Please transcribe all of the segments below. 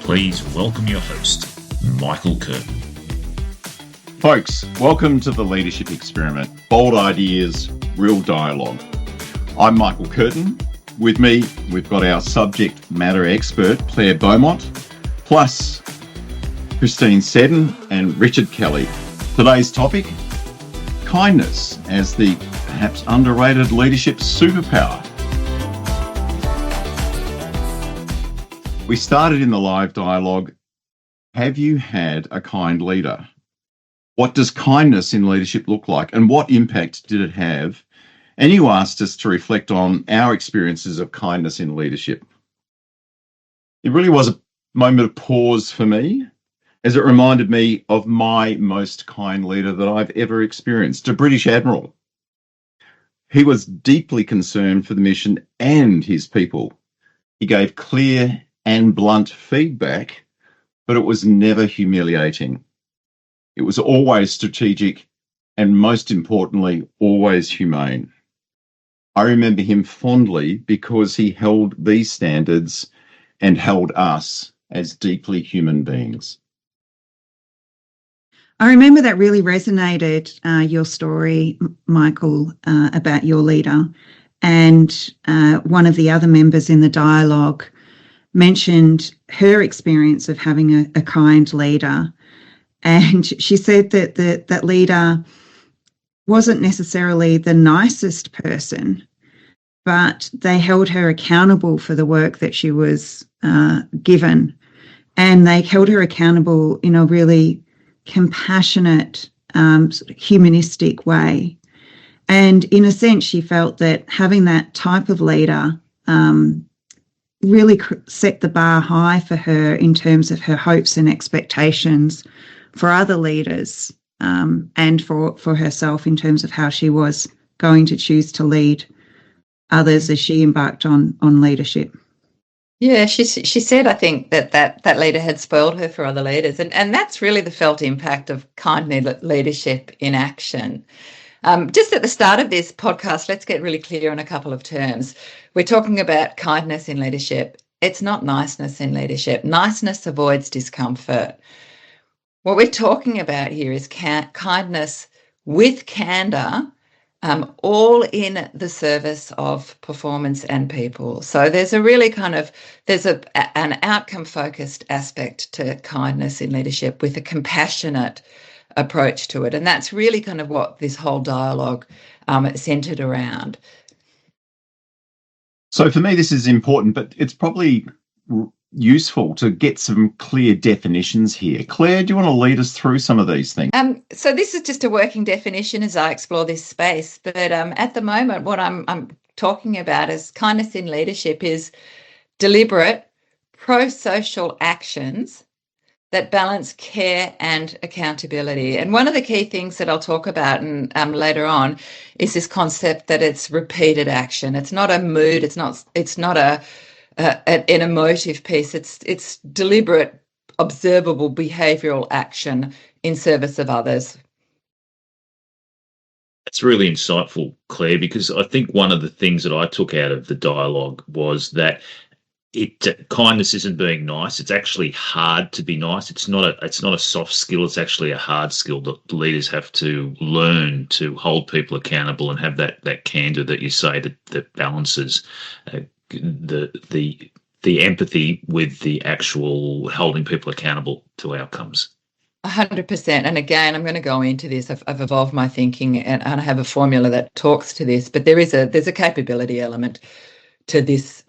Please welcome your host, Michael Curtin. Folks, welcome to the Leadership Experiment. Bold ideas, real dialogue. I'm Michael Curtin. With me, we've got our subject matter expert, Clare Beumont, plus Christine Seddon and Richard Kelly. Today's topic, kindness as the perhaps underrated leadership superpower. We started in the live dialogue. Have you had a kind leader? What does kindness in leadership look like, and what impact did it have? And you asked us to reflect on our experiences of kindness in leadership. It really was a moment of pause for me, as it reminded me of my most kind leader that I've ever experienced, a British Admiral. He was deeply concerned for the mission and his people. He gave clear and blunt feedback, but it was never humiliating. It was always strategic and, most importantly, always humane. I remember him fondly because he held these standards and held us as deeply human beings. I remember that really resonated, your story, Michael, about your leader. And one of the other members in the dialogue mentioned her experience of having a kind leader. And she said that that leader wasn't necessarily the nicest person, but they held her accountable for the work that she was given. And they held her accountable in a really compassionate, sort of humanistic way. And in a sense, she felt that having that type of leader really set the bar high for her in terms of her hopes and expectations for other leaders, and for herself in terms of how she was going to choose to lead others as she embarked on leadership. Yeah, she said, I think, that leader had spoiled her for other leaders. And that's really the felt impact of kind leadership in action. Just at the start of this podcast, let's get really clear on a couple of terms. We're talking about kindness in leadership. It's not niceness in leadership. Niceness avoids discomfort. What we're talking about here is kindness with candour, all in the service of performance and people. So there's a really an outcome-focused aspect to kindness in leadership with a compassionate approach to it. And that's really kind of what this whole dialogue centred around. So for me, this is important, but it's probably useful to get some clear definitions here. Claire, do you want to lead us through some of these things? So this is just a working definition as I explore this space, but at the moment what I'm talking about as kindness in leadership is deliberate, pro-social actions that balance care and accountability. And one of the key things that I'll talk about later on is this concept that it's repeated action. It's not a mood. It's not an emotive piece. It's deliberate, observable behavioural action in service of others. That's really insightful, Claire, because I think one of the things that I took out of the dialogue was that kindness isn't being nice. It's actually hard to be nice. It's not a soft skill. It's actually a hard skill that leaders have to learn to hold people accountable and have that candour that you say that balances the empathy with the actual holding people accountable to outcomes. 100%. And again, I'm going to go into this. I've evolved my thinking and I have a formula that talks to this, but there's a capability element to this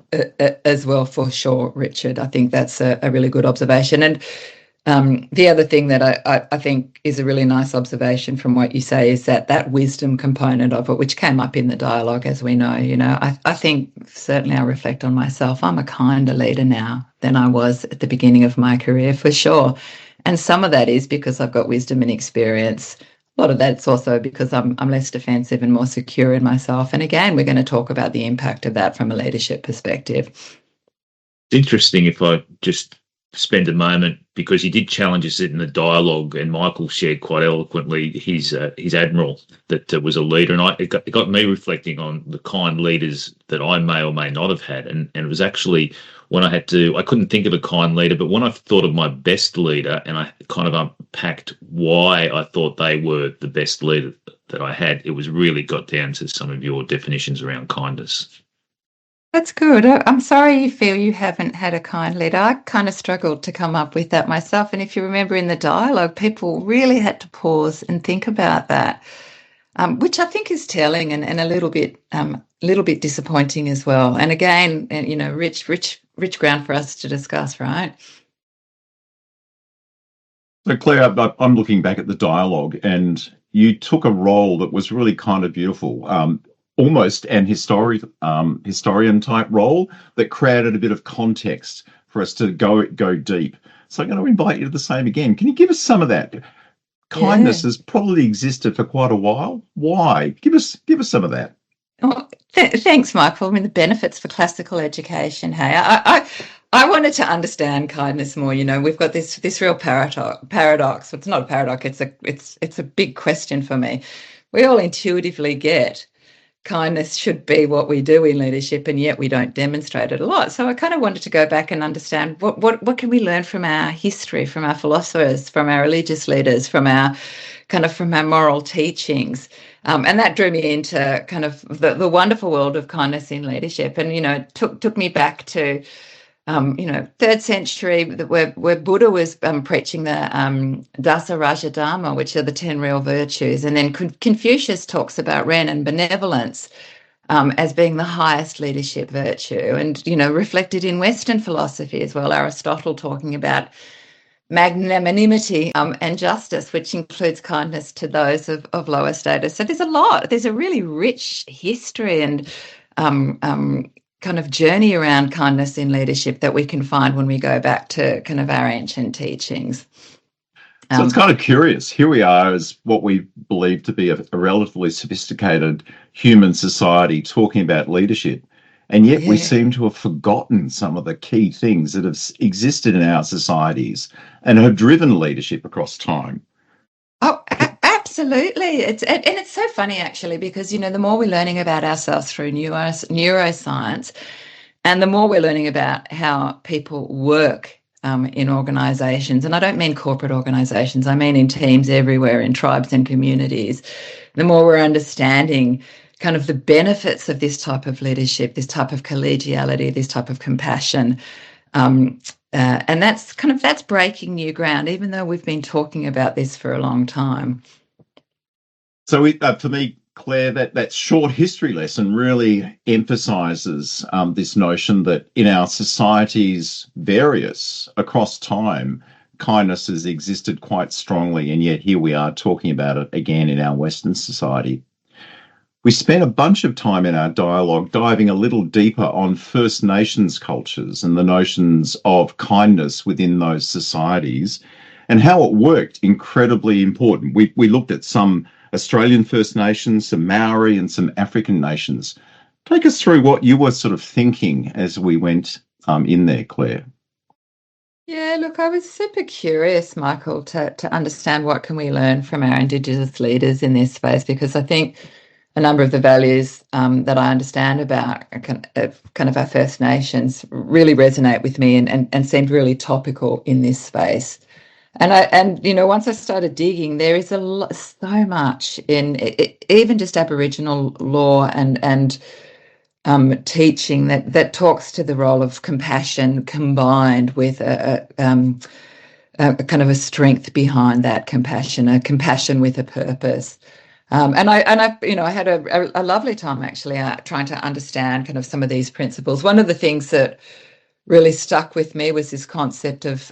as well, for sure, Richard. I think that's a really good observation. And the other thing that I think is a really nice observation from what you say is that wisdom component of it, which came up in the dialogue, as we know. I think certainly I reflect on myself. I'm a kinder leader now than I was at the beginning of my career, for sure. And some of that is because I've got wisdom and experience. A lot of that's also because I'm less defensive and more secure in myself. And again, we're going to talk about the impact of that from a leadership perspective. It's interesting if I just spend a moment, because he did challenge us in the dialogue, and Michael shared quite eloquently his admiral that was a leader, and it got me reflecting on the kind leaders that I may or may not have had, and it was actually when I couldn't think of a kind leader, but when I thought of my best leader and I kind of unpacked why I thought they were the best leader that I had, it was really got down to some of your definitions around kindness. That's good. I'm sorry you feel you haven't had a kind leader. I kind of struggled to come up with that myself. And if you remember in the dialogue, people really had to pause and think about that, which I think is telling and a little bit disappointing as well. And again, rich ground for us to discuss, right? So, Claire, I'm looking back at the dialogue, and you took a role that was really kind of beautiful. Almost an historian type role that created a bit of context for us to go deep. So I'm going to invite you to the same again. Can you give us some of that? Kindness has probably existed for quite a while. Why? Give us some of that. Well, thanks, Michael. I mean, the benefits for classical education. Hey, I wanted to understand kindness more. We've got this real paradox. It's not a paradox. It's a big question for me. We all intuitively get kindness should be what we do in leadership, and yet we don't demonstrate it a lot. So I kind of wanted to go back and understand what can we learn from our history, from our philosophers, from our religious leaders, from our moral teachings. And that drew me into kind of the wonderful world of kindness in leadership. And, it took me back to 3rd century, where Buddha was preaching the Dasa Raja Dharma, which are the 10 real virtues. And then Confucius talks about Ren and benevolence as being the highest leadership virtue, and, reflected in Western philosophy as well. Aristotle talking about magnanimity and justice, which includes kindness to those of lower status. So there's a really rich history and kind of journey around kindness in leadership that we can find when we go back to kind of our ancient teachings. So it's kind of curious. Here we are as what we believe to be a relatively sophisticated human society talking about leadership. And yet we seem to have forgotten some of the key things that have existed in our societies and have driven leadership across time. Oh, absolutely. It's so funny, actually, because, the more we're learning about ourselves through neuroscience, and the more we're learning about how people work in organisations, and I don't mean corporate organisations, I mean in teams everywhere, in tribes and communities, the more we're understanding kind of the benefits of this type of leadership, this type of collegiality, this type of compassion. And that's breaking new ground, even though we've been talking about this for a long time. So for me, Claire, that short history lesson really emphasises this notion that in our societies, various across time, kindness has existed quite strongly, and yet here we are talking about it again in our Western society. We spent a bunch of time in our dialogue diving a little deeper on First Nations cultures and the notions of kindness within those societies and how it worked. Incredibly important. We looked at some Australian First Nations, some Maori and some African nations. Take us through what you were sort of thinking as we went in there, Claire. Yeah, look, I was super curious, Michael, to understand what can we learn from our Indigenous leaders in this space, because I think a number of the values that I understand about kind of our First Nations really resonate with me and seemed really topical in this space. And once I started digging, there is so much in it, even just Aboriginal law and teaching that talks to the role of compassion combined with a kind of a strength behind that compassion, a compassion with a purpose. And I had a lovely time actually trying to understand kind of some of these principles. One of the things that really stuck with me was this concept of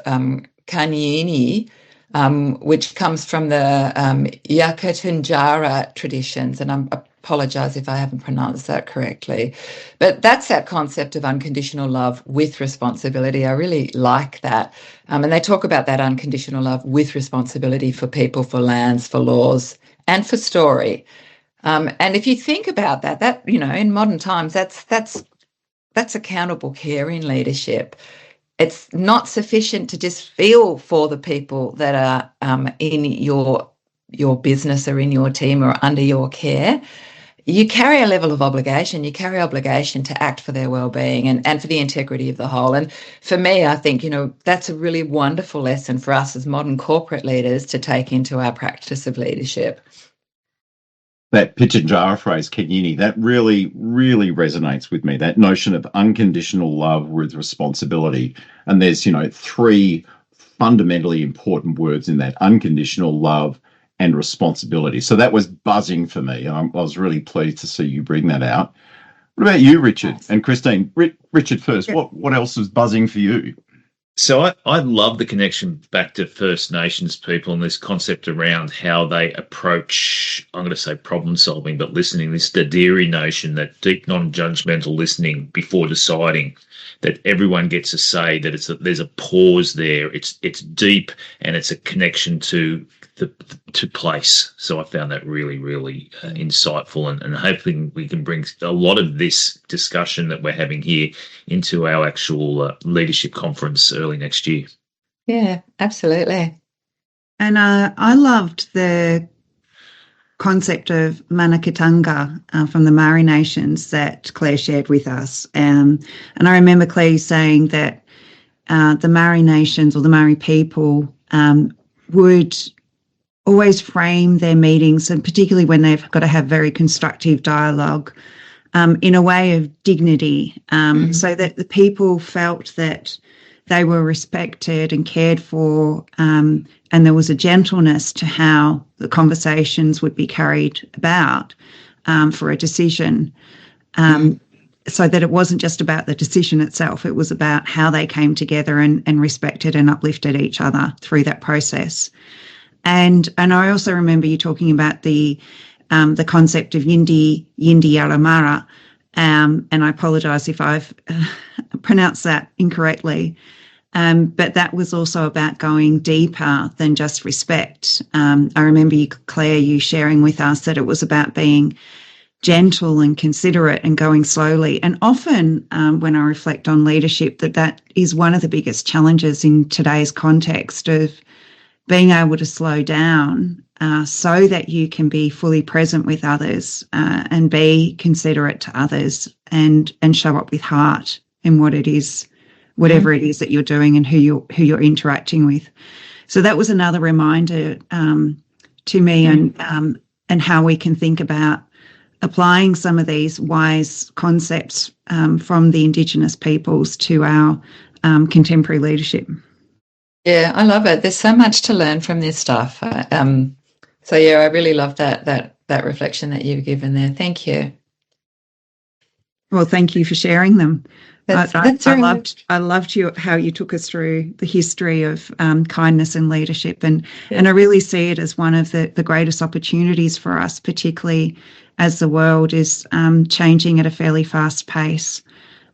Kanyini, which comes from the Yakatunjara traditions, and I apologise if I haven't pronounced that correctly. But that's that concept of unconditional love with responsibility. I really like that. And they talk about that unconditional love with responsibility for people, for lands, for laws, and for story. And if you think about that in modern times, that's accountable care in leadership. it's not sufficient to just feel for the people that are in your business or in your team or under your care. You carry a level of obligation. You carry obligation to act for their well-being and for the integrity of the whole. And for me, I think, that's a really wonderful lesson for us as modern corporate leaders to take into our practice of leadership. That Pitjantjatjara phrase, Kenyini, that really, really resonates with me. That notion of unconditional love with responsibility. And there's, 3 fundamentally important words in that: unconditional love and responsibility. So that was buzzing for me. I was really pleased to see you bring that out. What about you, Richard? And Christine, Richard first, what else was buzzing for you? So I love the connection back to First Nations people and this concept around how they approach, I'm going to say problem solving, but listening, this Dadiri notion, that deep non-judgmental listening before deciding, that everyone gets a say, that there's a pause there. It's deep, and it's a connection to place. So I found that really, really insightful, and hopefully we can bring a lot of this discussion that we're having here into our actual leadership conference early next year. Yeah, absolutely. And I loved the concept of Manakatanga from the Maori Nations that Clare shared with us. And I remember Clare saying that the Maori Nations, or the Maori people, would always frame their meetings, and particularly when they've got to have very constructive dialogue, in a way of dignity, so that the people felt that they were respected and cared for, and there was a gentleness to how the conversations would be carried about for a decision, so that it wasn't just about the decision itself. It was about how they came together and respected and uplifted each other through that process. And I also remember you talking about the concept of Yindi Yaramara, and I apologise if I've pronounced that incorrectly, but that was also about going deeper than just respect. I remember you, Clare, you sharing with us that it was about being gentle and considerate and going slowly. And often when I reflect on leadership, that is one of the biggest challenges in today's context of being able to slow down so that you can be fully present with others and be considerate to others and show up with heart in what it is, whatever it is that you're doing and who you're interacting with. So that was another reminder to me, and how we can think about applying some of these wise concepts from the Indigenous peoples to our contemporary leadership. Yeah, I love it. There's so much to learn from this stuff. So yeah, I really love that reflection that you've given there. Thank you. Well, thank you for sharing them. I loved how you took us through the history of kindness and leadership, and I really see it as one of the greatest opportunities for us, particularly as the world is changing at a fairly fast pace.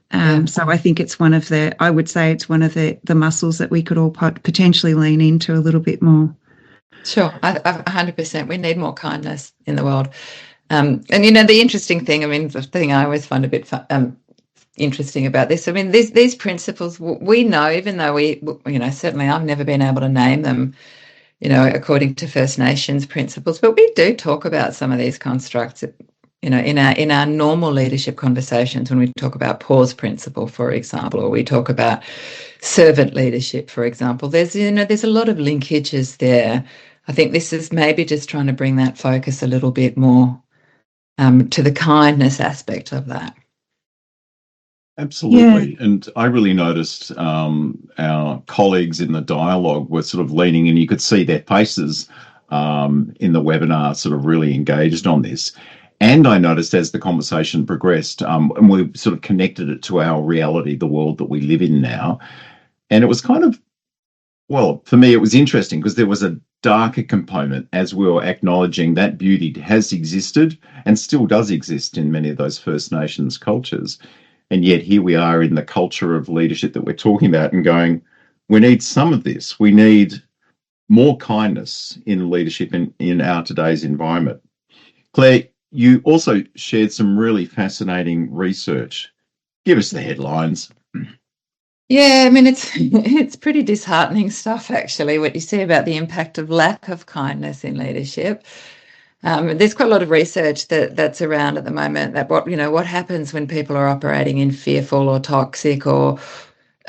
So I think it's one of the muscles that we could all potentially lean into a little bit more. Sure, 100%. We need more kindness in the world. And the interesting thing, the thing I always find a bit interesting about this, these principles, we know, even though certainly I've never been able to name them, according to First Nations principles, but we do talk about some of these constructs, in our normal leadership conversations, when we talk about pause principle, for example, or we talk about servant leadership, for example. There's a lot of linkages there. I think this is maybe just trying to bring that focus a little bit more to the kindness aspect of that. Absolutely. Yeah. And I really noticed our colleagues in the dialogue were sort of leaning in. You could see their faces in the webinar sort of really engaged on this. And I noticed as the conversation progressed, and we sort of connected it to our reality, the world that we live in now. And it was kind of, well, for me, it was interesting because there was a darker component as we were acknowledging that beauty has existed and still does exist in many of those First Nations cultures. And yet here we are in the culture of leadership that we're talking about and going, we need some of this. We need more kindness in leadership in our today's environment. Clare, you also shared some really fascinating research. Give us the headlines. Yeah, I mean, it's pretty disheartening stuff, actually, what you see about the impact of lack of kindness in leadership. There's quite a lot of research that's around at the moment that what happens when people are operating in fearful or toxic or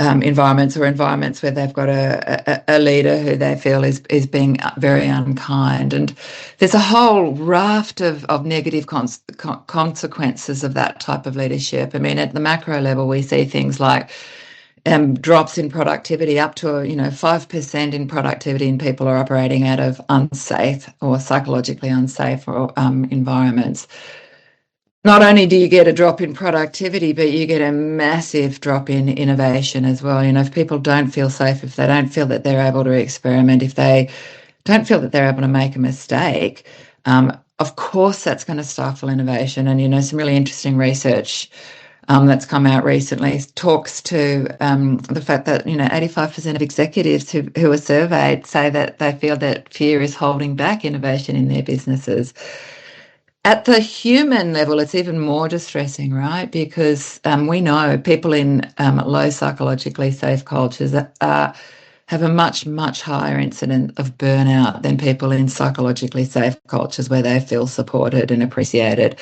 environments where they've got a leader who they feel is being very unkind. And there's a whole raft of negative consequences of that type of leadership. I mean, at the macro level, we see things like drops in productivity up to 5% in productivity, and people are operating out of unsafe or psychologically unsafe environments. Not only do you get a drop in productivity, but you get a massive drop in innovation as well. If people don't feel safe, if they don't feel that they're able to experiment, if they don't feel that they're able to make a mistake, of course that's going to stifle innovation. And some really interesting research that's come out recently talks to the fact that 85% of executives who are surveyed say that they feel that fear is holding back innovation in their businesses. At the human level, it's even more distressing, right? Because we know people in low psychologically safe cultures have a much, much higher incidence of burnout than people in psychologically safe cultures where they feel supported and appreciated.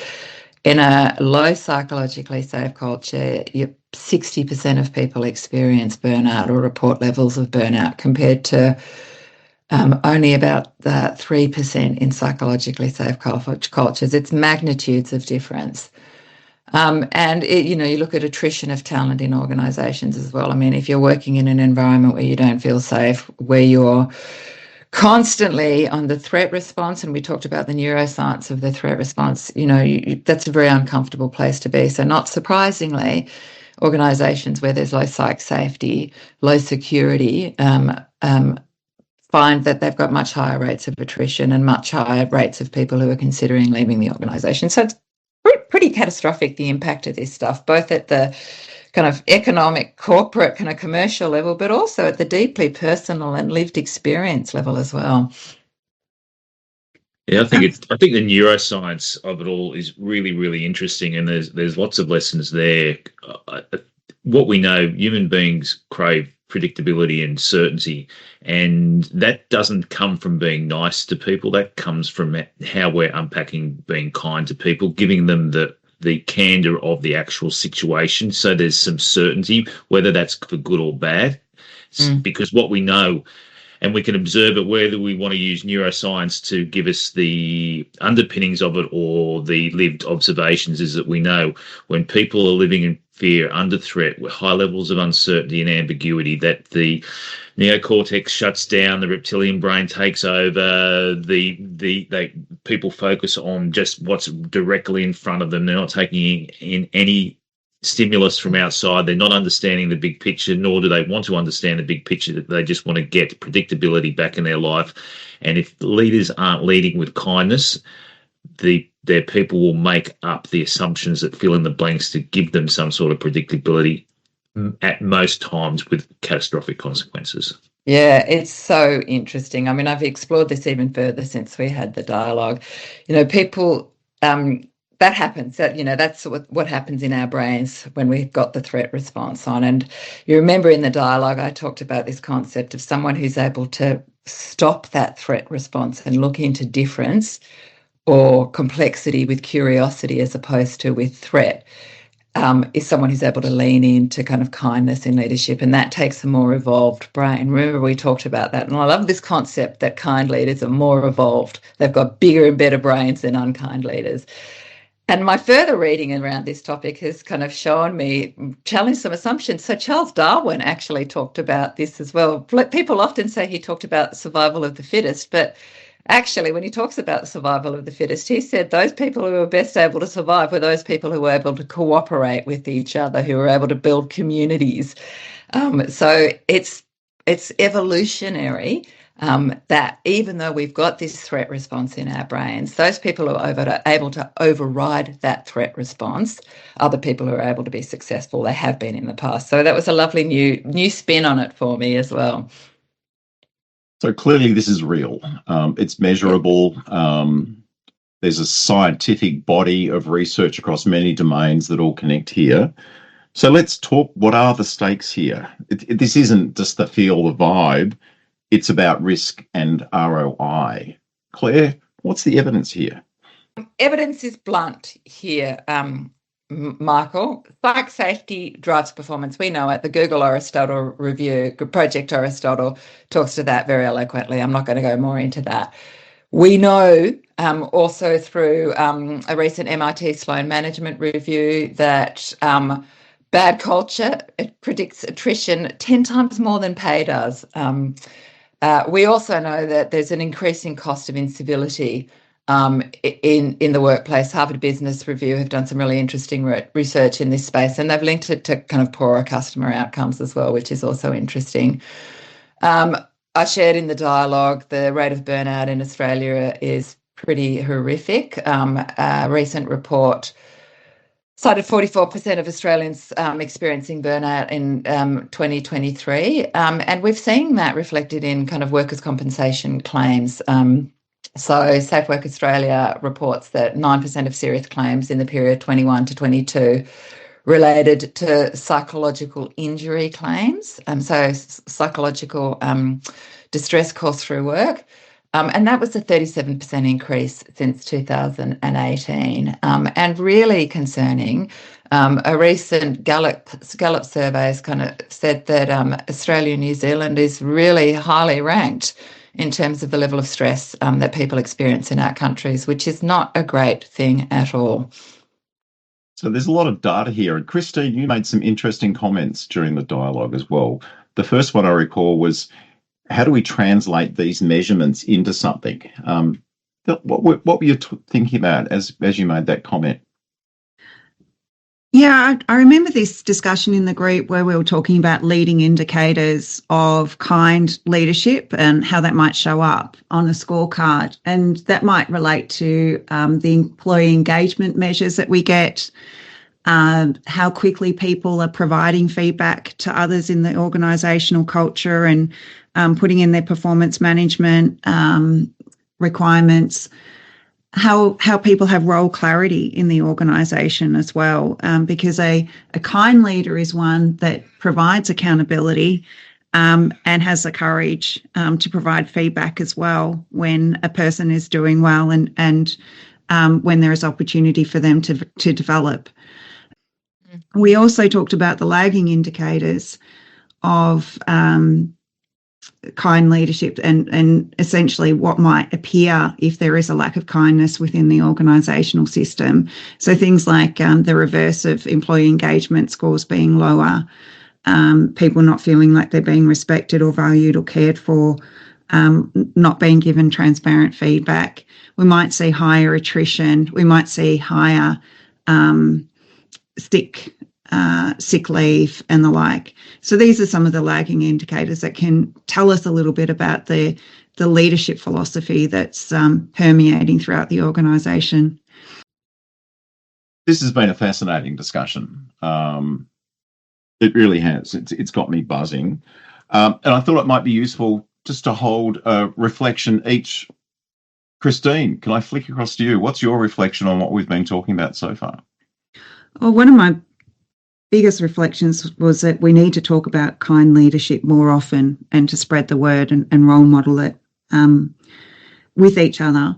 In a low psychologically safe culture, 60% of people experience burnout or report levels of burnout, compared to only about 3% in psychologically safe cultures. It's magnitudes of difference. And you look at attrition of talent in organisations as well. I mean, if you're working in an environment where you don't feel safe, where you're constantly on the threat response, and we talked about the neuroscience of the threat response, that's a very uncomfortable place to be. So not surprisingly, organisations where there's low psych safety, low security, find that they've got much higher rates of attrition and much higher rates of people who are considering leaving the organisation. So it's pretty catastrophic, the impact of this stuff, both at the kind of economic, corporate, kind of commercial level, but also at the deeply personal and lived experience level as well. Yeah, I think the neuroscience of it all is really, really interesting, and there's lots of lessons there. What we know, human beings crave predictability and certainty, and that doesn't come from being nice to people. That comes from how we're unpacking being kind to people, giving them the candor of the actual situation. So there's some certainty, whether that's for good or bad, because what we know, and we can observe it, whether we want to use neuroscience to give us the underpinnings of it or the lived observations, is that we know when people are living in fear, under threat, with high levels of uncertainty and ambiguity, that the neocortex shuts down, the reptilian brain takes over, people focus on just what's directly in front of them. They're not taking in any stimulus from outside. They're not understanding the big picture, nor do they want to understand the big picture. That they just want to get predictability back in their life. And if leaders aren't leading with kindness, their people will make up the assumptions that fill in the blanks to give them some sort of predictability, at most times with catastrophic consequences. Yeah, it's so interesting. I mean, I've explored this even further since we had the dialogue. People, that happens. That's what happens in our brains when we've got the threat response on. And you remember in the dialogue, I talked about this concept of someone who's able to stop that threat response and look into difference or complexity with curiosity as opposed to with threat, is someone who's able to lean into kind of kindness in leadership, and that takes a more evolved brain. Remember, we talked about that, and I love this concept that kind leaders are more evolved. They've got bigger and better brains than unkind leaders. And my further reading around this topic has kind of shown me, challenged some assumptions. So Charles Darwin actually talked about this as well. People often say he talked about survival of the fittest, but actually, when he talks about the survival of the fittest, he said those people who were best able to survive were those people who were able to cooperate with each other, who were able to build communities. So it's evolutionary, that even though we've got this threat response in our brains, those people who are able to override that threat response are the people who are able to be successful. They have been in the past. So that was a lovely new spin on it for me as well. So clearly this is real. It's measurable. There's a scientific body of research across many domains that all connect here. So let's talk. What are the stakes here? This isn't just the feel, the vibe. It's about risk and ROI. Claire, what's the evidence here? Evidence is blunt here, Michael. Psych safety drives performance. We know it. The Google Aristotle review, Project Aristotle, talks to that very eloquently. I'm not going to go more into that. We know also through a recent MIT Sloan Management review that bad culture, it predicts attrition 10 times more than pay does. We also know that there's an increasing cost of incivility in the workplace. Harvard Business Review have done some really interesting research in this space, and they've linked it to kind of poorer customer outcomes as well, which is also interesting. I shared in the dialogue the rate of burnout in Australia is pretty horrific. A recent report cited 44% of Australians experiencing burnout in 2023, and we've seen that reflected in kind of workers' compensation claims. So Safe Work Australia reports that 9% of serious claims in the period 21 to 22 related to psychological injury claims, so psychological distress caused through work. And that was a 37% increase since 2018. And really concerning, a recent Gallup survey has kind of said that Australia and New Zealand is really highly ranked in terms of the level of stress that people experience in our countries, which is not a great thing at all. So there's a lot of data here. And Christine, you made some interesting comments during the dialogue as well. The first one I recall was, how do we translate these measurements into something? What were you thinking about as you made that comment? Yeah, I remember this discussion in the group where we were talking about leading indicators of kind leadership and how that might show up on a scorecard. And that might relate to the employee engagement measures that we get, how quickly people are providing feedback to others in the organisational culture and putting in their performance management requirements. How people have role clarity in the organisation as well, because a kind leader is one that provides accountability and has the courage to provide feedback as well when a person is doing well and when there is opportunity for them to develop. We also talked about the lagging indicators of kind leadership and essentially what might appear if there is a lack of kindness within the organisational system. So things like the reverse of employee engagement scores being lower, people not feeling like they're being respected or valued or cared for, not being given transparent feedback. We might see higher attrition. We might see higher sick leave and the like. So these are some of the lagging indicators that can tell us a little bit about the leadership philosophy that's permeating throughout the organisation. This has been a fascinating discussion. It really has. It's got me buzzing. And I thought it might be useful just to hold a reflection each. Christine, can I flick across to you? What's your reflection on what we've been talking about so far? Well, one of my biggest reflections was that we need to talk about kind leadership more often and to spread the word and role model it with each other.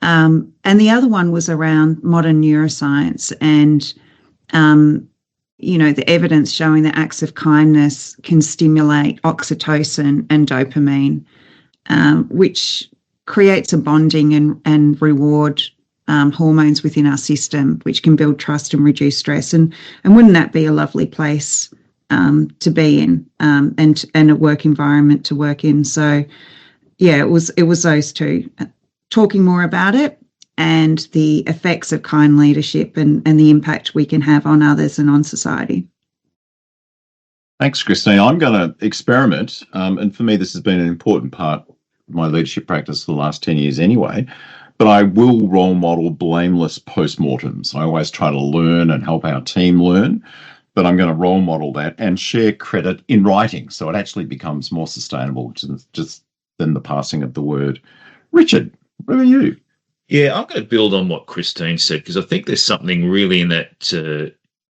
And the other one was around modern neuroscience and, the evidence showing that acts of kindness can stimulate oxytocin and dopamine, which creates a bonding and reward hormones within our system, which can build trust and reduce stress. And wouldn't that be a lovely place to be in and a work environment to work in? So, yeah, it was those two, talking more about it and the effects of kind leadership and the impact we can have on others and on society. Thanks, Christine. I'm going to experiment. And for me, this has been an important part of my leadership practice for the last 10 years anyway. But I will role model blameless postmortems. I always try to learn and help our team learn, but I'm going to role model that and share credit in writing so it actually becomes more sustainable just than the passing of the word. Richard, where are you? Yeah, I'm going to build on what Christine said because I think there's something really in that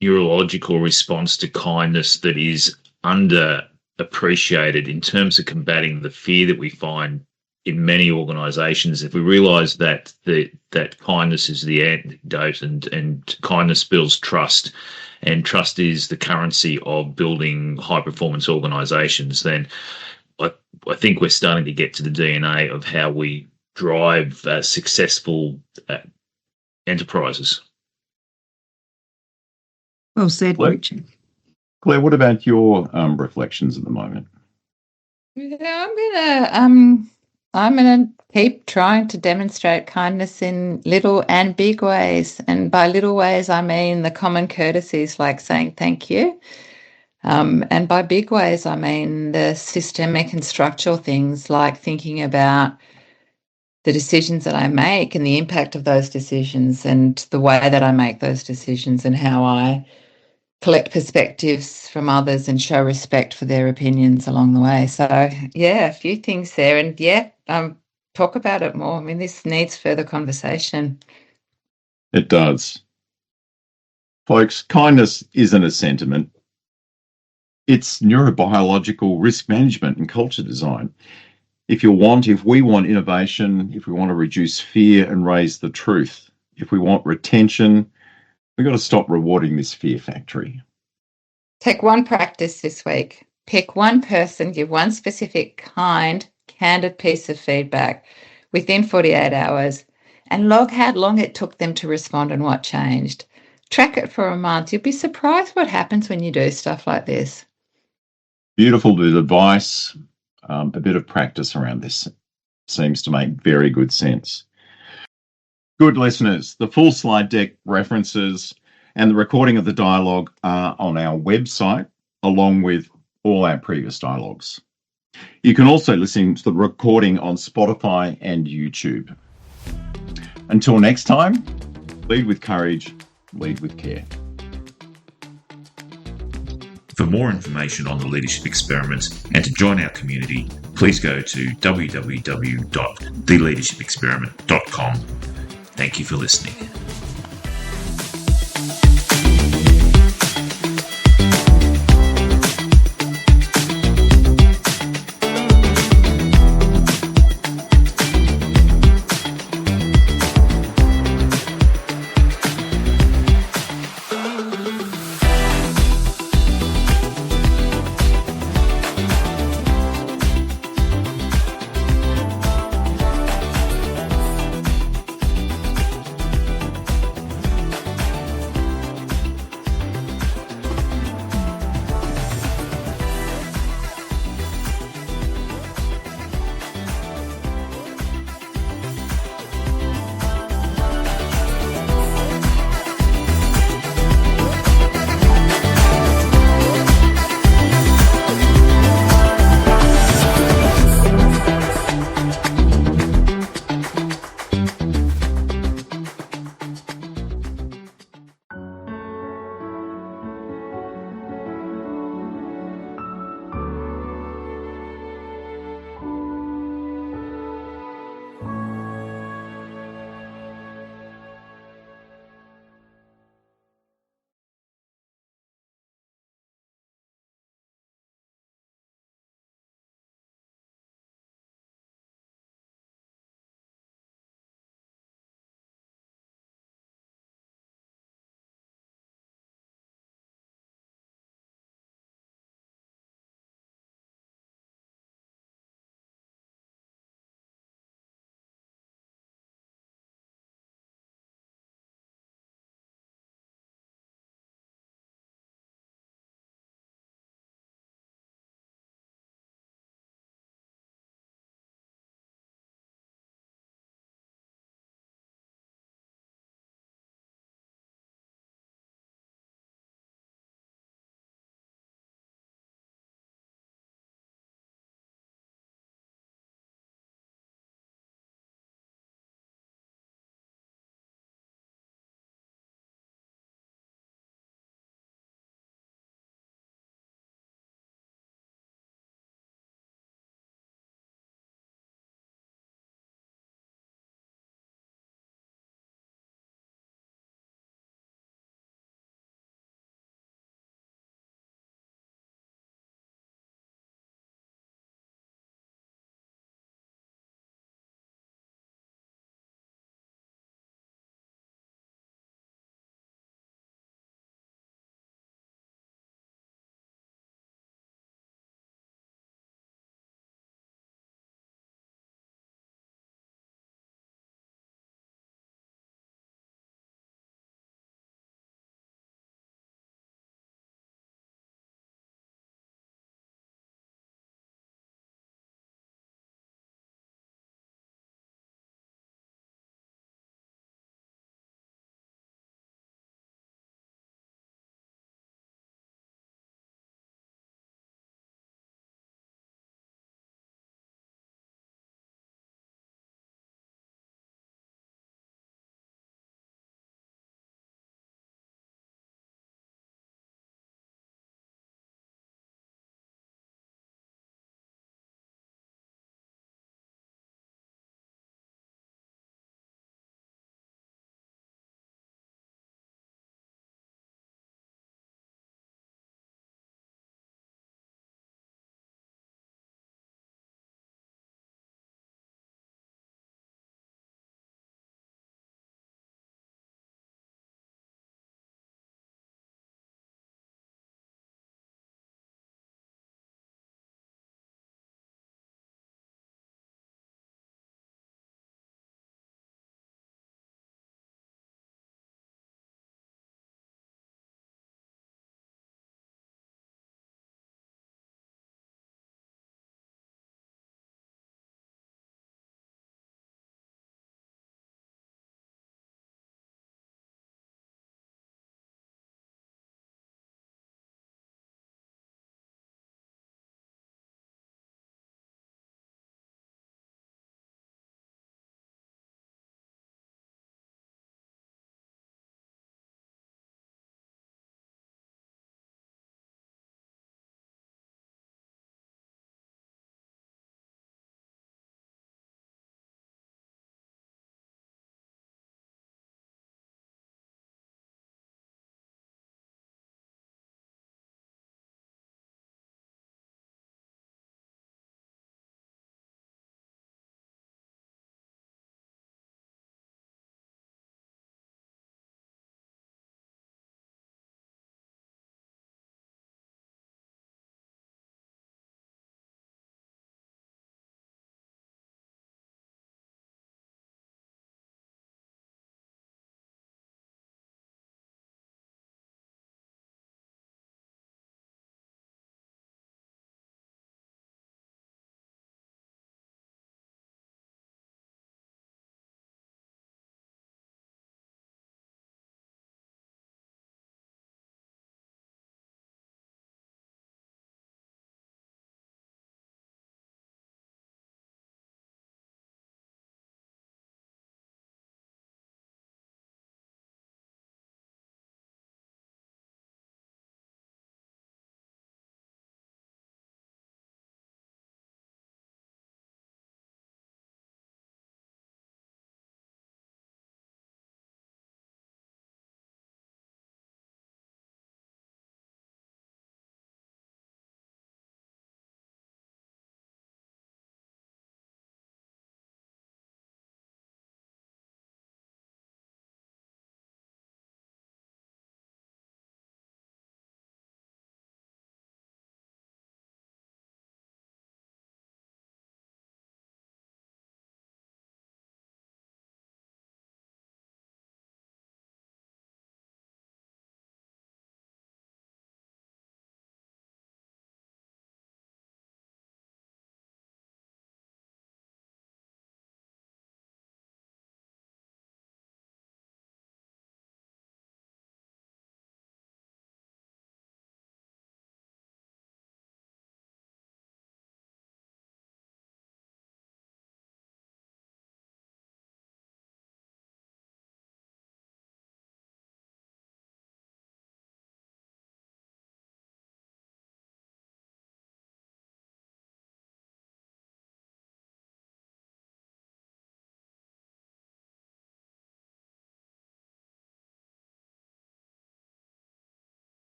neurological response to kindness that is underappreciated in terms of combating the fear that we find in many organisations. If we realise that that kindness is the antidote, and kindness builds trust, and trust is the currency of building high performance organisations, then I think we're starting to get to the DNA of how we drive successful enterprises. Well said, Richard. Claire, what about your reflections at the moment? Yeah, I'm gonna keep trying to demonstrate kindness in little and big ways, and by little ways I mean the common courtesies like saying thank you, and by big ways I mean the systemic and structural things like thinking about the decisions that I make and the impact of those decisions and the way that I make those decisions and how I collect perspectives from others and show respect for their opinions along the way. So, yeah, a few things there. And, talk about it more. I mean, this needs further conversation. It does. Folks, kindness isn't a sentiment. It's neurobiological risk management and culture design. If we want innovation, if we want to reduce fear and raise the truth, if we want retention, we've got to stop rewarding this fear factory. Take one practice this week. Pick one person, give one specific candid piece of feedback within 48 hours, and log how long it took them to respond and what changed. Track it for a month. You'll be surprised what happens when you do stuff like this. Beautiful bit of advice. A bit of practice around this seems to make very good sense. Good listeners, the full slide deck, references, and the recording of the dialogue are on our website, along with all our previous dialogues. You can also listen to the recording on Spotify and YouTube. Until next time, lead with courage, lead with care. For more information on the Leadership Experiment and to join our community, please go to www.theleadershipexperiment.com. Thank you for listening.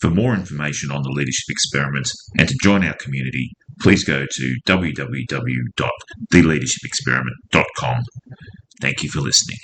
For more information on the Leadership Experiment and to join our community, please go to www.theleadershipexperiment.com. Thank you for listening.